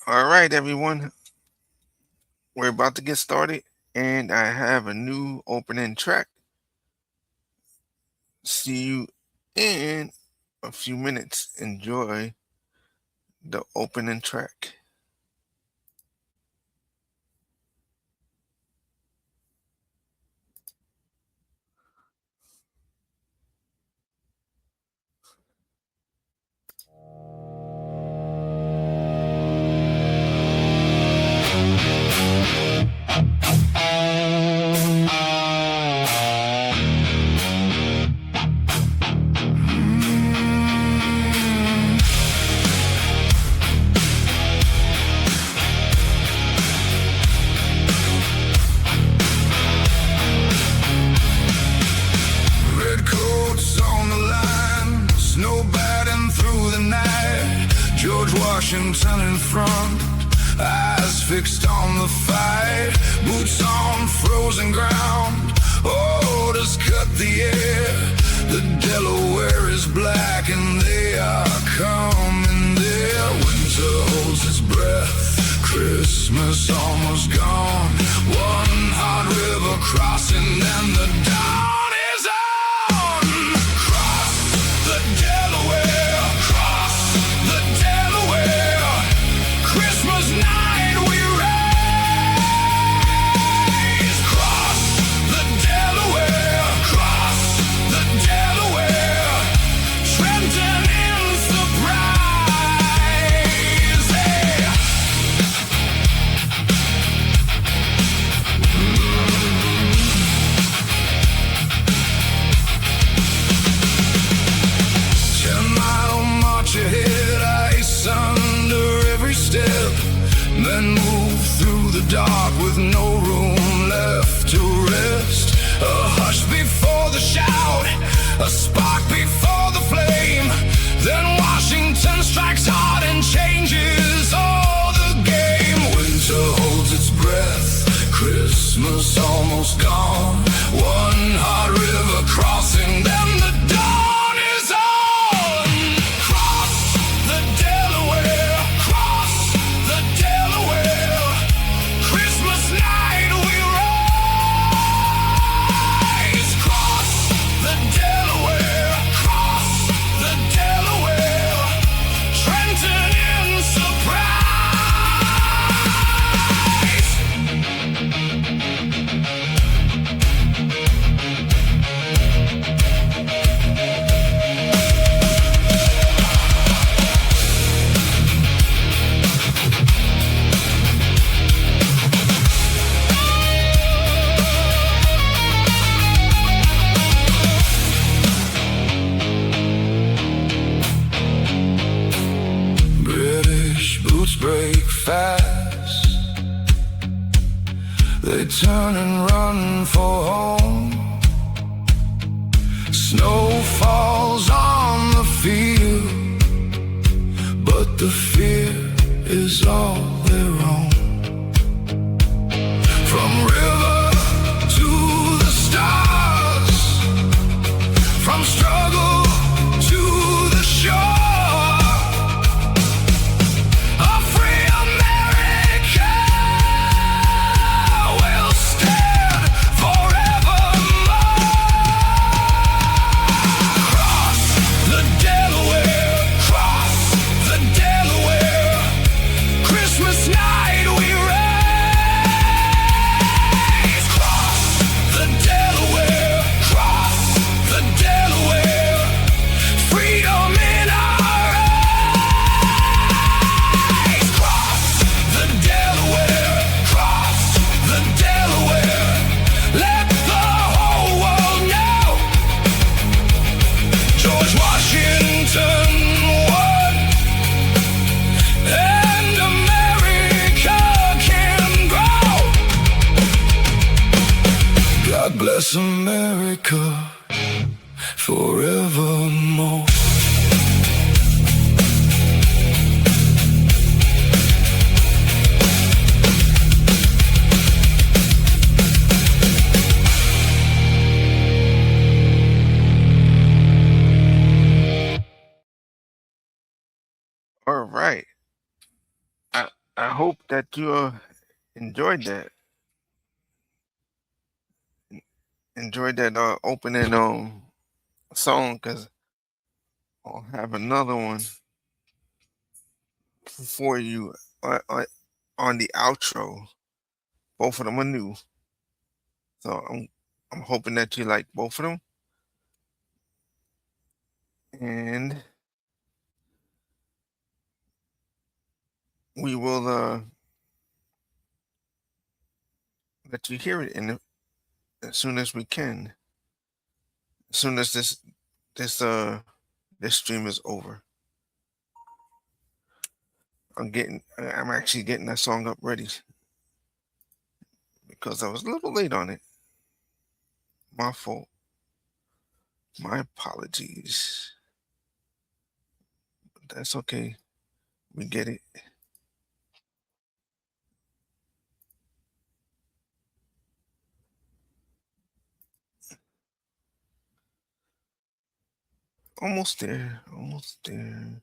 All right, everyone. We're about to get started, and I have a new opening track. See you in a few minutes. Enjoy the opening track. Red coats on the line, snow batting through the night. George Washington in front, eyes fixed on the fight. Boots on frozen ground, orders cut the air. The Delaware is black and they are coming there. Winter holds its breath, Christmas almost gone. One hot river crossing and the dawn is on. Cross the Delaware, cross the Delaware. Christmas night we raise. Cross the Delaware, cross the Delaware. Trenton in surprise. Hey. Ten-mile march ahead, ice under every step. Then move through the dark with no room left to rest. A hush before the shout, a spark before the flame. Then Washington strikes hard and changes all the game. Winter holds its breath, Christmas almost gone. One hot river crossing, then the dawn is on. Cross the Delaware, cross the Delaware. Christmas night we rise. Cross the Delaware, cross the Delaware. Trenton in surprise. British boots break fast. They turn and run for home. Snow falls on the field, but the fear is all their own. From river to the stars, from struggle to the shore. A free America will stand forevermore. Cross the Delaware, cross the Delaware. Christmas night we raise. Cross the Delaware, cross the Delaware. Freedom in our eyes. Cross the Delaware, cross the Delaware. Let the whole world know George Washington won, and America can grow. God bless America forevermore. All right. I hope that you enjoyed that. Enjoyed that opening song, because I'll have another one for you on the outro. Both of them are new, so I'm hoping that you like both of them. And we will let you hear it as soon as we can. As soon as this this stream is over. I'm actually getting that song up ready because I was a little late on it. My fault. My apologies. But that's okay. We get it. Almost there. Almost there.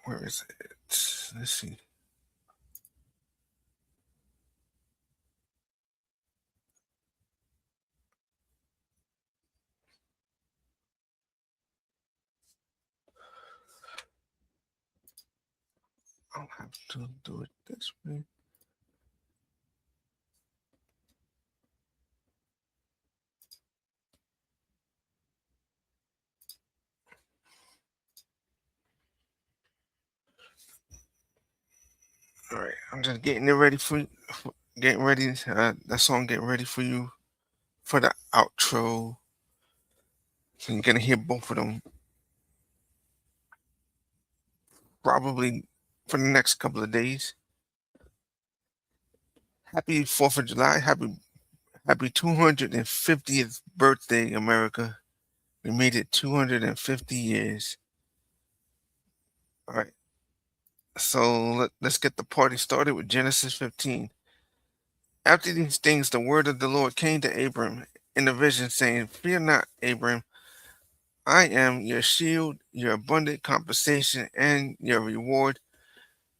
Where is it? Let's see. I'll have to do it this way. All right, I'm just getting it ready getting ready. That song getting ready for you for the outro. So you're gonna hear both of them probably for the next couple of days. Happy 4th of July. Happy 250th birthday, America. We made it 250 years. All right. So let's get the party started with Genesis 15. After these things, the word of the Lord came to Abram in a vision, saying, Fear not, Abram. I am your shield, your abundant compensation, and your reward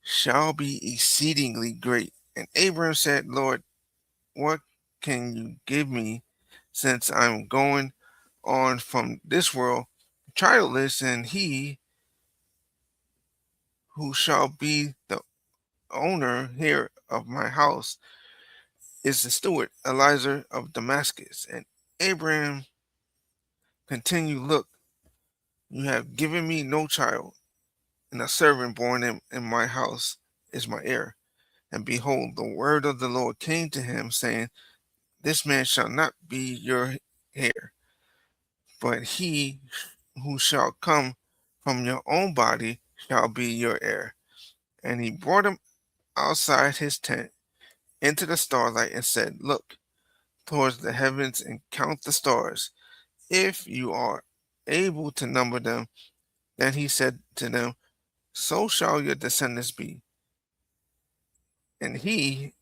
shall be exceedingly great. And Abram said, Lord, what can you give me, since I'm going on from this world childless, and he who shall be the owner here of my house is the steward Eliezer of Damascus. And Abraham continued, Look, you have given me no child, and a servant born in my house is my heir. And behold, the word of the Lord came to him, saying, This man shall not be your heir, but he who shall come from your own body shall be your heir. And he brought him outside his tent into the starlight and said, Look towards the heavens and count the stars, if you are able to number them. Then he said to them, So shall your descendants be. And he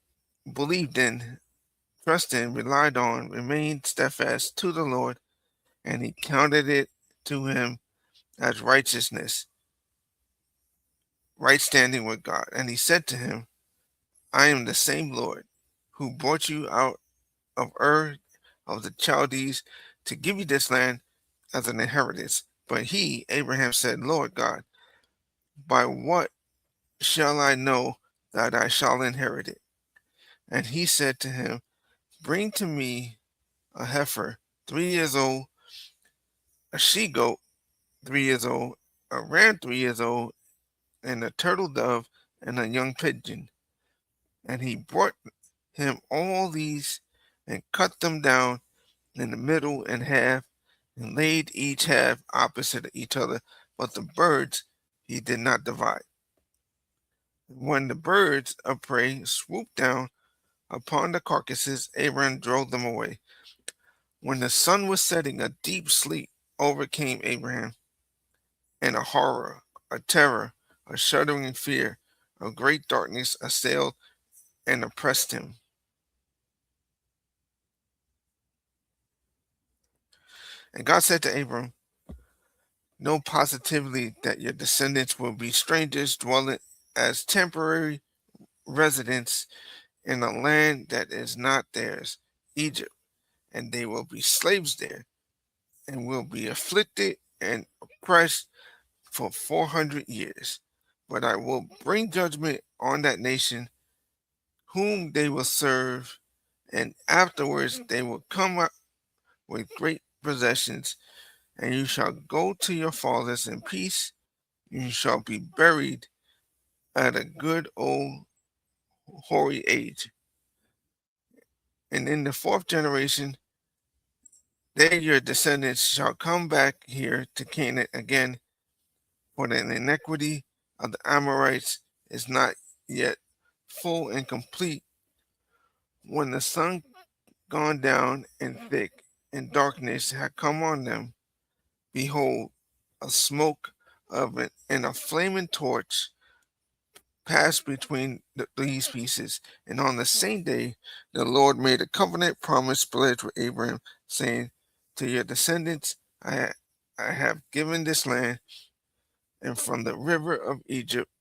believed in, trusted in, relied on, remained steadfast to the Lord, and he counted it to him as righteousness, right standing with God. And he said to him, I am the same Lord who brought you out of Ur of the Chaldees to give you this land as an inheritance. But he, Abraham, said, Lord God, by what shall I know that I shall inherit it? And he said to him, Bring to me a heifer 3 years old, a she goat 3 years old, a ram 3 years old, and a turtle dove and a young pigeon. And he brought him all these and cut them down in the middle and half, and laid each half opposite each other, but the birds he did not divide. When the birds of prey swooped down upon the carcasses, Abraham drove them away. When the sun was setting, a deep sleep overcame Abraham, and a horror, a terror, a shuddering fear, a great darkness assailed and oppressed him. And God said to Abram, know positively that your descendants will be strangers dwelling as temporary residents in a land that is not theirs, Egypt, and they will be slaves there and will be afflicted and oppressed for 400 years. But I will bring judgment on that nation whom they will serve, and afterwards they will come up with great possessions, and you shall go to your fathers in peace. You shall be buried at a good old hoary age. And in the fourth generation, they your descendants shall come back here to Canaan again, for the iniquity of the Amorites is not yet full and complete. When the sun gone down and thick, and darkness had come on them, behold, a smoke of it and a flaming torch passed between these pieces. And on the same day, the Lord made a covenant promise pledge with Abraham, saying, to your descendants, I have given this land, and from the river of Egypt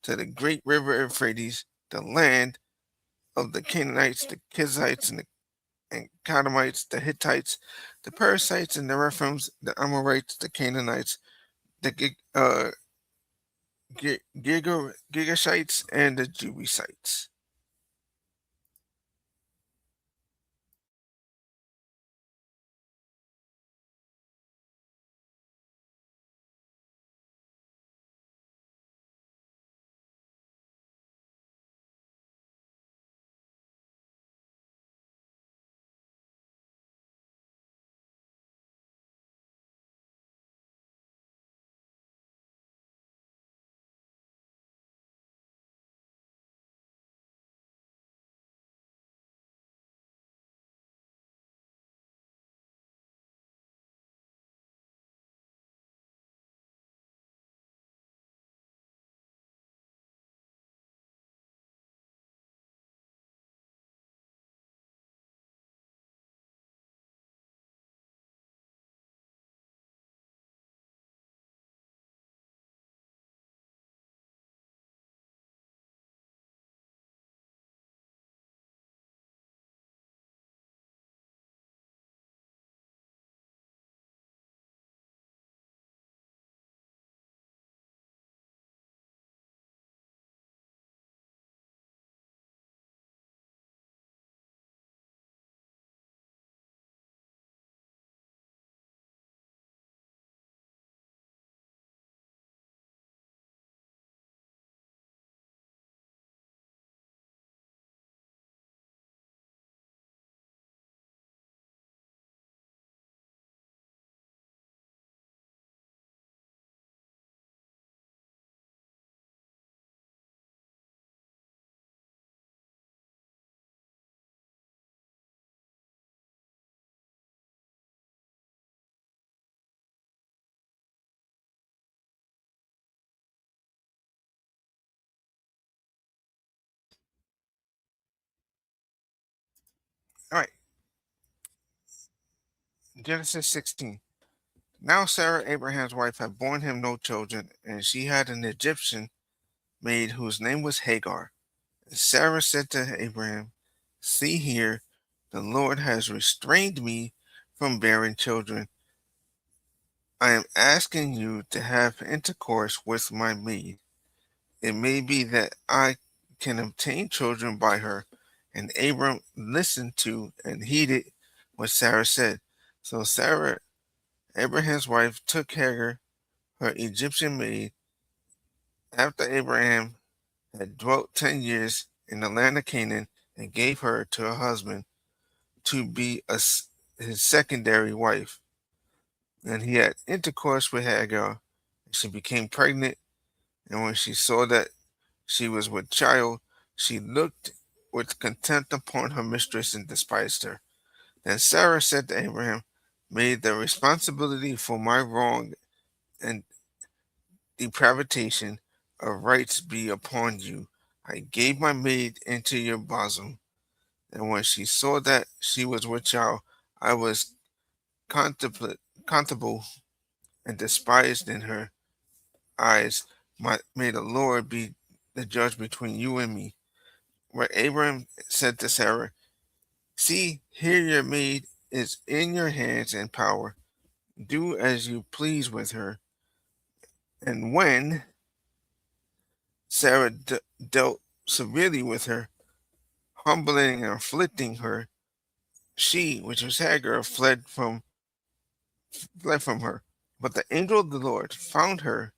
to the great river Euphrates, the land of the Canaanites, the Kizzites, and Kadmonites, the Hittites, the Perizzites, and the Rephaims, the Amorites, the Canaanites, the Girgashites, and the Jebusites. All right, Genesis 16. Now Sarah, Abraham's wife, had borne him no children, and she had an Egyptian maid whose name was Hagar. And Sarah said to Abraham, see here, the Lord has restrained me from bearing children. I am asking you to have intercourse with my maid. It may be that I can obtain children by her. And Abram listened to and heeded what Sarah said. So Sarah, Abraham's wife, took Hagar, her Egyptian maid, after Abraham had dwelt 10 years in the land of Canaan, and gave her to her husband to be his secondary wife. And he had intercourse with Hagar, and she became pregnant. And when she saw that she was with child, she looked with contempt upon her mistress and despised her. Then Sarah said to Abraham, may the responsibility for my wrong and depravation of rights be upon you. I gave my maid into your bosom, and when she saw that she was with child, I was contemptible and despised in her eyes. May the Lord be the judge between you and me. Where Abraham said to Sarah, see, here your maid is in your hands and power. Do as you please with her. And when Sarah dealt severely with her, humbling and afflicting her, she, which was Hagar, fled from her. But the angel of the Lord found her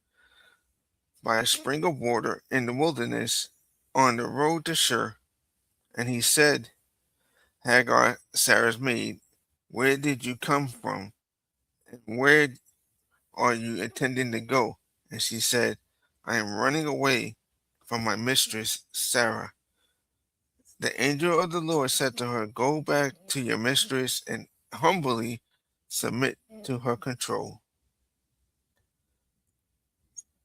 by a spring of water in the wilderness on the road to Shur, and he said, Hagar, Sarah's maid, where did you come from, and where are you intending to go? And she said, I am running away from my mistress Sarah. The angel of the Lord said to her, go back to your mistress and humbly submit to her control.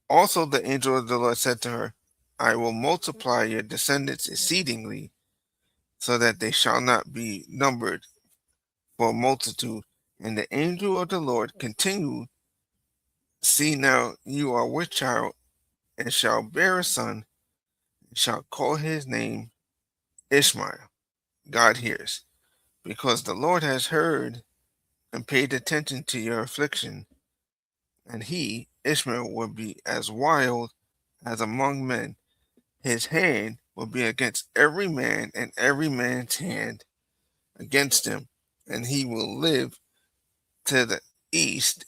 Also the angel of the Lord said to her, I will multiply your descendants exceedingly, so that they shall not be numbered for a multitude. And the angel of the Lord continued, see now you are with child, and shall bear a son, and shall call his name Ishmael. God hears, because the Lord has heard and paid attention to your affliction, and he, Ishmael, will be as wild as among men. His hand will be against every man, and every man's hand against him, and he will live to the east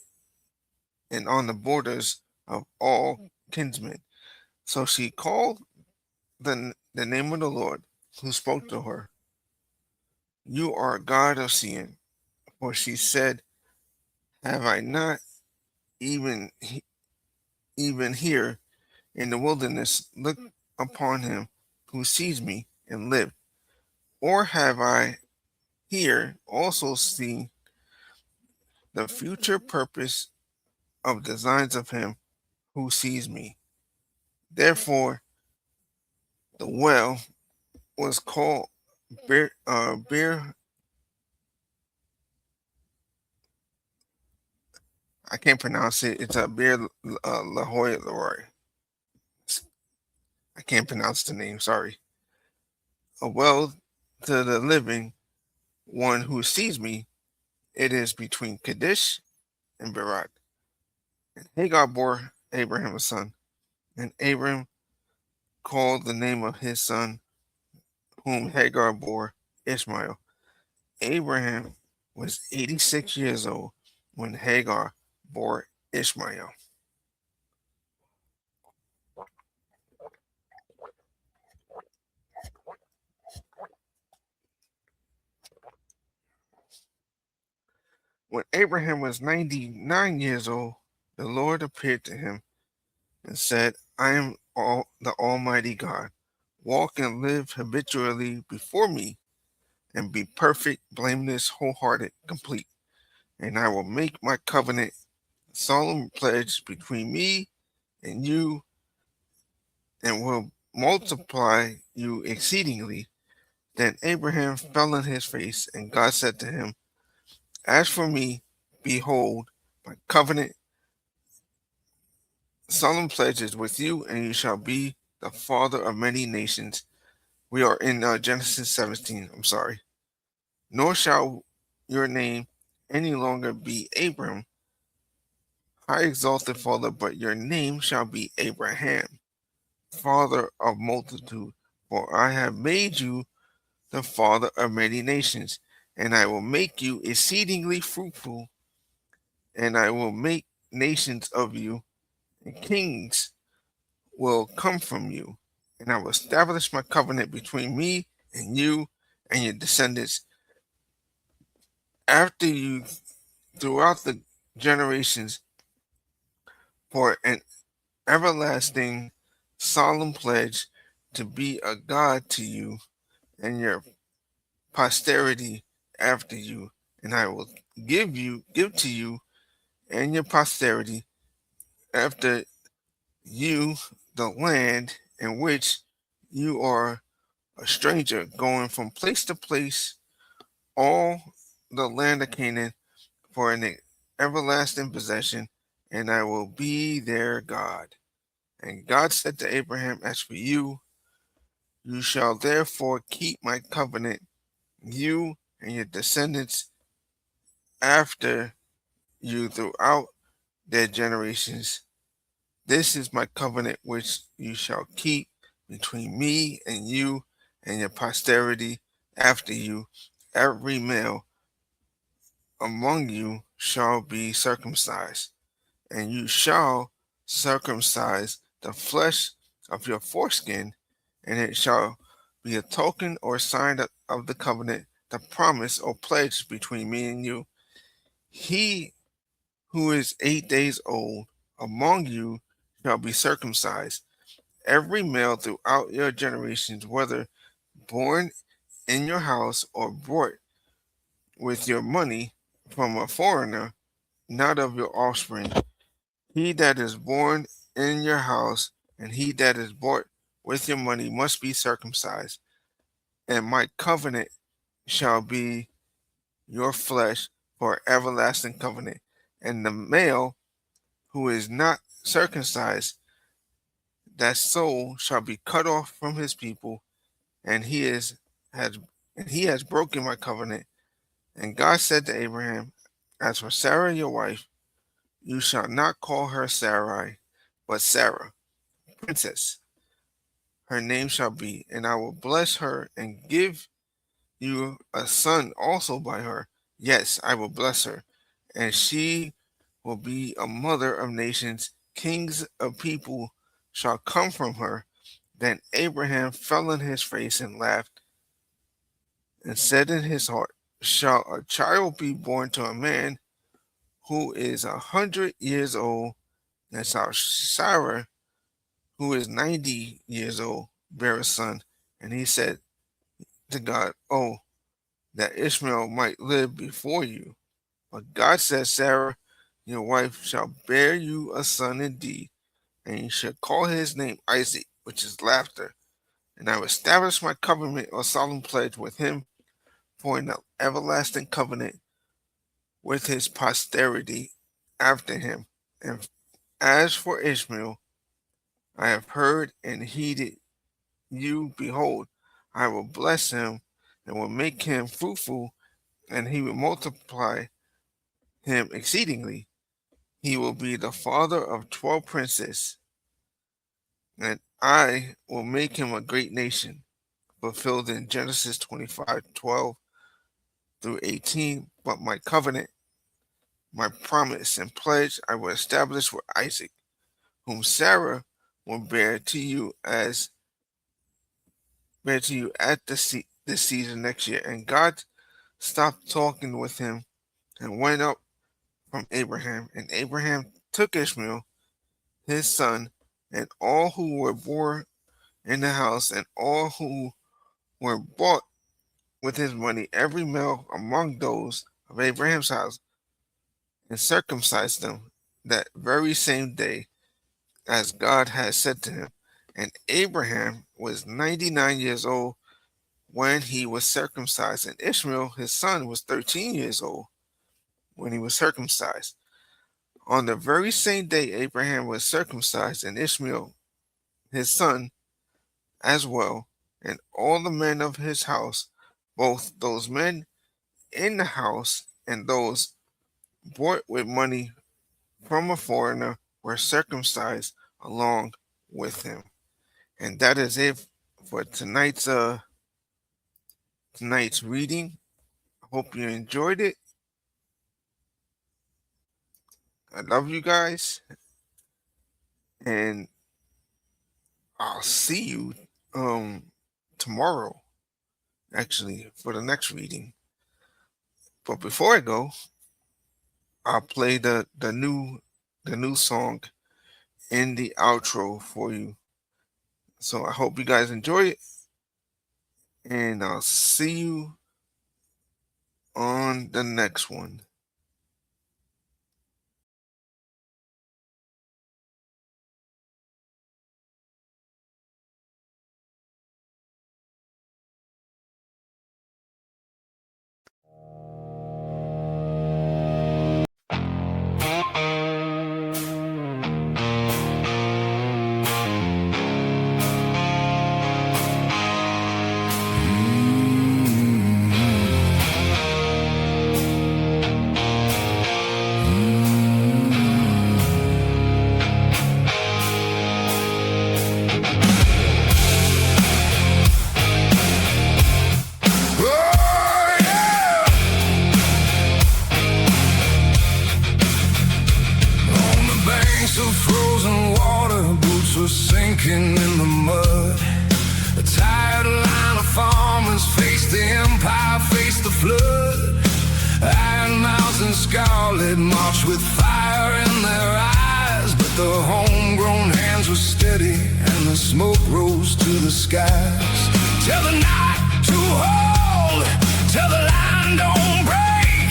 and on the borders of all kinsmen. So she called the name of the Lord who spoke to her, you are God of Sion. For she said, have I not even even here in the wilderness looked upon him who sees me and lived? Or have I here also seen the future purpose of designs of him who sees me? Therefore, the well was called Beer. I can't pronounce it. It's a Beer Lahoy Leroy. I can't pronounce the name. Sorry. A well to the living one who sees me. It is between Kadesh and Berat. And Hagar bore Abraham a son, and Abraham called the name of his son, whom Hagar bore, Ishmael. Abraham was 86 years old when Hagar bore Ishmael. When Abraham was 99 years old, the Lord appeared to him and said, I am the Almighty God. Walk and live habitually before me, and be perfect, blameless, wholehearted, complete. And I will make my covenant solemn pledge between me and you, and will multiply you exceedingly. Then Abraham fell on his face, and God said to him, as for me, behold, my covenant solemn pledges with you, and you shall be the father of many nations. We are in Genesis 17. I'm sorry. Nor shall your name any longer be Abram, high exalted father, but your name shall be Abraham, father of multitude. For I have made you the father of many nations, and I will make you exceedingly fruitful, and I will make nations of you, and kings will come from you, and I will establish my covenant between me and you and your descendants after you throughout the generations, for an everlasting solemn pledge to be a God to you and your posterity after you, and I will give to you and your posterity after you the land in which you are a stranger, going from place to place, all the land of Canaan for an everlasting possession, and I will be their God. And God said to Abraham, as for you, you shall therefore keep my covenant, you and your descendants after you throughout their generations. This is my covenant which you shall keep between me and you and your posterity after you. Every male among you shall be circumcised, and you shall circumcise the flesh of your foreskin, and it shall be a token or sign of the covenant, the promise or pledge between me and you. He who is 8 days old among you shall be circumcised, every male throughout your generations, whether born in your house or bought with your money from a foreigner, not of your offspring. He that is born in your house and he that is bought with your money must be circumcised, and my covenant shall be your flesh for everlasting covenant. And the male who is not circumcised, that soul shall be cut off from his people, and has he has broken my covenant. And God said to Abraham, as for Sarah your wife, you shall not call her Sarai, but Sarah, princess. Her name shall be, and I will bless her and give you a son also by her. Yes, I will bless her, and she will be a mother of nations. Kings of people shall come from her. Then Abraham fell on his face and laughed, and said in his heart, shall a child be born to a man who is 100 years old, and shall Sarah, who is 90 years old, bear a son? And he said to God, oh, that Ishmael might live before you. But God said, Sarah, your wife, shall bear you a son indeed, and you shall call his name Isaac, which is laughter. And I will establish my covenant or solemn pledge with him for an everlasting covenant with his posterity after him. And as for Ishmael, I have heard and heeded you. Behold, I will bless him and will make him fruitful, and he will multiply him exceedingly. He will be the father of 12 princes, and I will make him a great nation, fulfilled in Genesis 25:12-18. But my covenant, my promise and pledge I will establish with Isaac, whom Sarah will bear to you at this season next year. And God stopped talking with him and went up from Abraham. And Abraham took Ishmael, his son, and all who were born in the house, and all who were bought with his money, every male among those of Abraham's house, and circumcised them that very same day, as God had said to him. And Abraham was 99 years old when he was circumcised, and Ishmael, his son, was 13 years old when he was circumcised. On the very same day, Abraham was circumcised, and Ishmael, his son, as well, and all the men of his house, both those men in the house and those bought with money from a foreigner, were circumcised along with him. And that is it for tonight's reading. I hope you enjoyed it. I love you guys, and I'll see you tomorrow, actually, for the next reading. But before I go, I'll play the new song in the outro for you. So I hope you guys enjoy it, and I'll see you on the next one. tanks of frozen water, boots were sinking in the mud. A tired line of farmers faced the empire, faced the flood. Iron Mouse and Scarlet marched with fire in their eyes, but the homegrown hands were steady and the smoke rose to the skies. Tell the night to hold, tell the line don't break.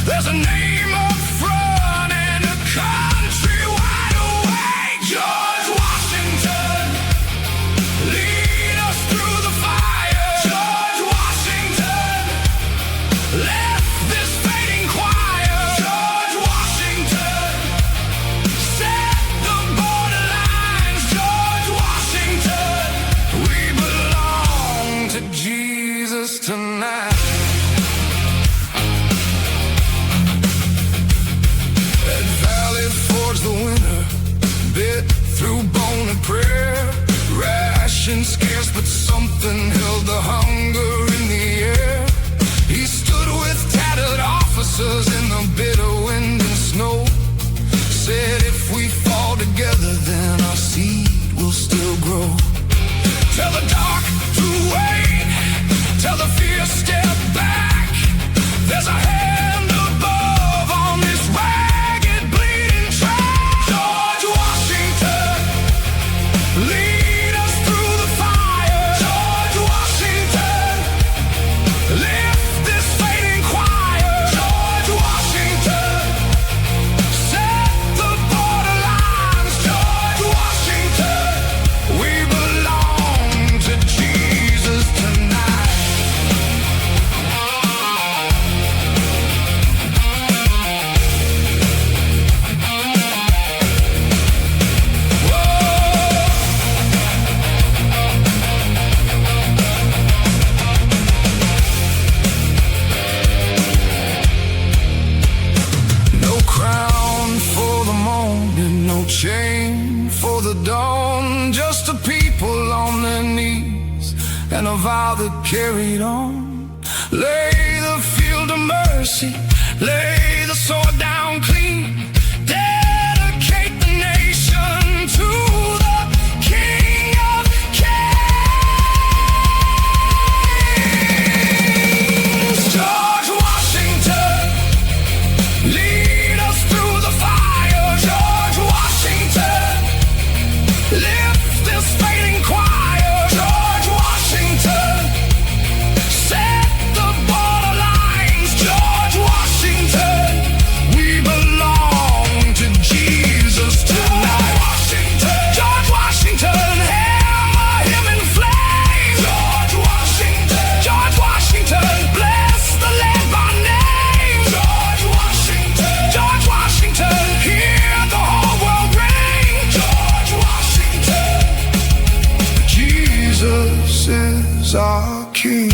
There's a name up front and a country wide awake. George Washington, lead us through the fire. George Washington, lift this fading choir. George Washington, set the borderlines. George Washington, we belong to Jesus tonight. At Valley Forge the winter bit through bone and prayer. Ration scarce, but something held the hunger in the air. He stood with tattered officers in the bitter wind and snow. Said if we fall together, then our seed will still grow. Tell the dark to wait, tell the fear step back. There's a hand above on this ragged, bleeding track. George Washington, lead us through the fire. George Washington, lift this fading choir. George Washington, set the borderlines. George Washington, we belong to Jesus tonight. No crown for the morning, no chain for the dawn. Just a people on their knees and a vow that carried on. Lay the field of mercy, lay the sword down clean. Dedicate the nation to the King of Kings. George Washington, lead us through the fire. George Washington, lift this fading choir. George Washington, set the borderlines. George Washington, we belong to Jesus tonight. George Washington, hammer him in flames. George Washington, George Washington, bless the land by name. George Washington, George Washington, hear the whole world ring. George Washington, Jesus is our King.